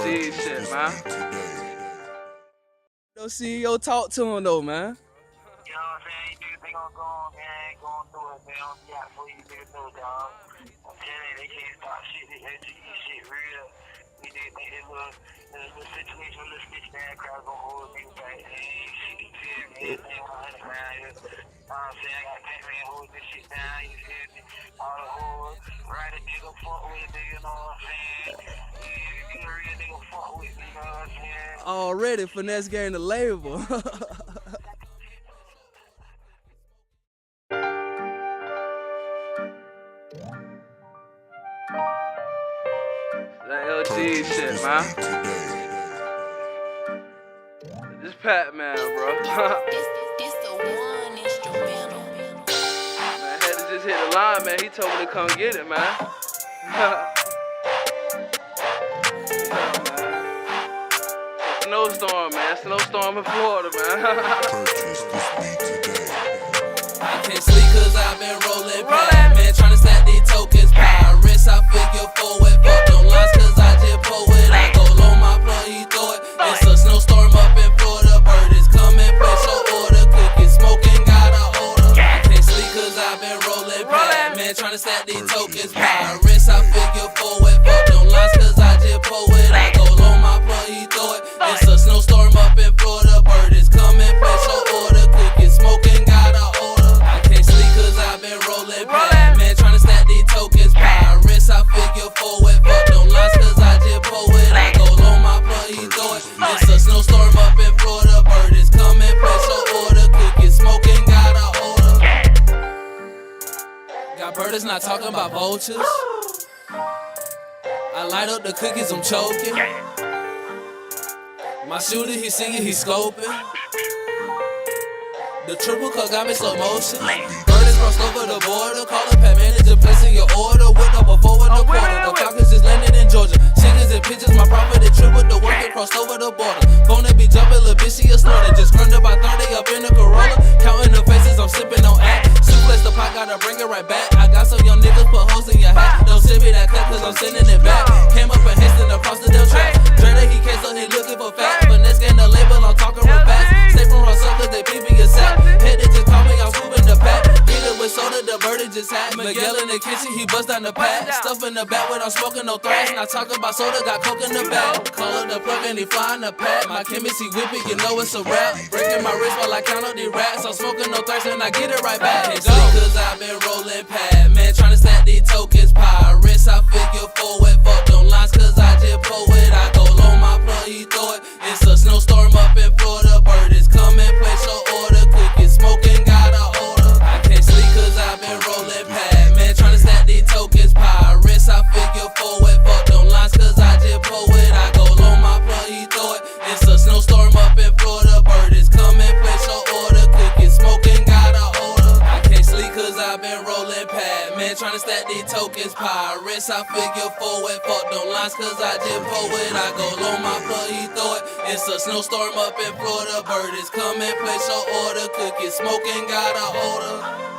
LG shit, man. Yo, CEO, talk to him though, man. You know what I'm saying? You niggas, they gon' go on, man. Going through it, man. Don't be out for you niggas know, dog. I'm telling you, they can't stop shit. This LTE shit real. You niggas think this little situation, little stitch down crowd gon' hold niggas back. They ain't shit to tell me. Everything 100 around here. You know what I'm saying? I got PAKKMAN holding this shit down. You feel me? All the hoes. Right a nigga, fuck with a nigga, you know what I'm saying? You a real nigga, fuck with me, you know what I'm saying? Already, finesse game the label. That LG shit, man. This PAKKMAN, bro. This the one instrumental. Man, had to just hit the line, man. He told me to come get it, man. Snowstorm, man. Snowstorm in Florida, man. I can't sleep cause I've been rolling PAKKMAN, tryna stack these tokens, pirates, I figure forward, fuck them lines cause I just pull it, I go low, my plug, he throw it, it's a snowstorm up in Florida, bird is coming, place your order, cooking, smoking, got a odor, I can't sleep cause I've been rolling PAKKMAN, tryna stack these tokens, pirates, I figure forward, fuck them lines cause I just pull it, I go low, my plug, he throw it, it's a snowstorm up in Florida, bird is coming, place your order, cooking, smoking, got a odor. I've been rolling PAKKMAN, tryna stack these tokens, pirates, I figure forward, fuck them lines cause I just pull it, I go low, my plug, he throw it, it's a snowstorm up in Florida, bird is coming, place your order, cooking, smoking, got a odor. Got birders not talking about vultures, I light up the cookies, I'm choking, my shooter, he singing, he scoping. The triple cut got me slow motion. Burners crossed over the border. Call a PAKKMAN, just placing your order. Whipped up a forward the corner. The Falcons just landed in Georgia. Chickens and pigeons, my property triple. The work it crossed over the border. Phone they be jumping, little bitch, she a snorting. Just scrummed up by 30 up in the Corolla. Counting the faces, I'm sipping on act. Suplex the pot, gotta bring it right back. I got some young niggas put holes in your hat. Don't send me that cut, cause I'm sending it back. Came up and hastened across the damn track. Dre he came, so he looking for facts. Finesse getting the label, I'm talking real fast. Stay from Russell, cause they peeping your sack. Head they just call me, I'm scooping the pack. Eat it with soda, the bird it just had. Miguel in the kitchen, he bust down the pack. Stuff in the back when I'm smoking no thrash. Not talking about soda, got coke in the bag. Call up the plug and he flying the pack. My chemist, he whip it, you know it's a rap. Breaking my wrist while I count up the rats. I'm smoking no thrash and I get it right back. It's cause I've been rolling PAKKMAN, tryna stack these tokens, pirates, I figure forward, fuck them lines cause I just pull it, I go low, my plug, he throw it, it's a snowstorm up in Florida, bird is coming, place your order, cooking, smoking, got a odor, I can't sleep cause I've been rolling PAKKMAN, tryna stack these tokens, pirates, I figure forward, fuck them lines cause I just pull it, I go low, my plug, he throw it, it's a snowstorm up in Florida, bird is coming, place your order, cooking, smoking, got a odor, I can't sleep cause I've been rolling PAKKMAN, tryna stack these tokens, pirates, I figure forward, fuck them lines cause I just pull it, I go low, my plug, he throw it, it's a snowstorm up in Florida, bird is coming, place your order, cooking, smoking, got a odor.